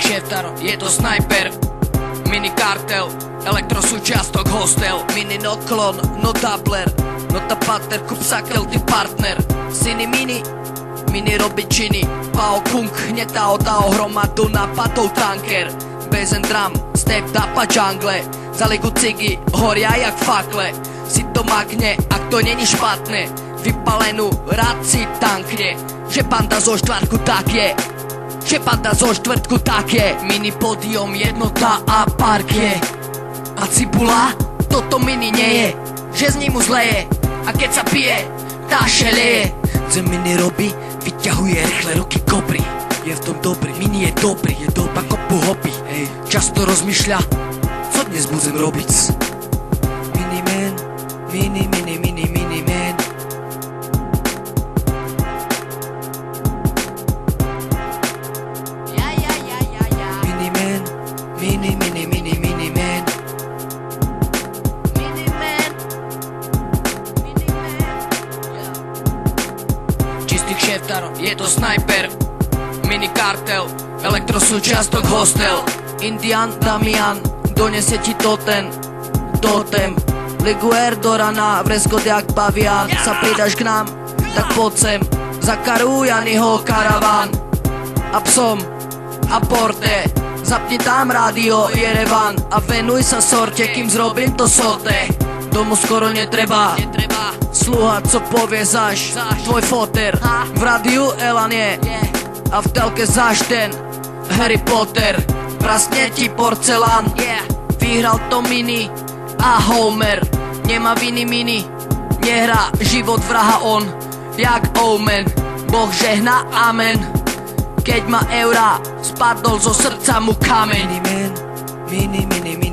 Čistý kšeftar, je to snajper. Mini kartel, elektrosúčiastok hostel. Mini noklon, no doubler. No ta pater, kup sakel, ty partner. Sini mini robi činy. Pao kung, hnetá otao hromadu napadol tanker. Bezen drum, step dapa jungle. Za ligu cigy, horia jak fakle. Si to magne, ak to není špatné. Vypalenú rád si tankne. Že panda zo štvrtku tak je. Že panda zo štvrtku tak je. Mini podium, jednota a park je. A cibula, toto mini nie je. Že z ním zleje. A keď sa pije, tá šeleje. Zem mini robí, vyťahuje rýchle ruky kopry. Je v tom dobrý, mini je dobrý, je dobrý. Pa kopu hopy, hej. Často rozmýšľa, co dnes budem robiť. Mini man, mini man. Mini man. Čistý kšeftar, je to snajper. Mini kartel, elektrosúčiastok hostel. Indian Damian, donese ti totem. Liguer do rana, vreskot jak bavian. Sa pridaš k nám, tak poď sem. Zakaruj Janyho karaván. A psom, a porte. Zapni tam rádio Jerevan a venuj sa sorte, kým zrobím to sote. Domu skoro netreba sluhať, co povie zaš tvoj foter. V rádiu Elan je a v telke zaš ten Harry Potter. Praskne ti porcelán, vyhral to Mini a Homer. Nemá viny mini, nehrá život vraha on jak Omen. Boh žehna, amen. Keď má eurá, spadol zo srdca mu kameň. Mini man, mini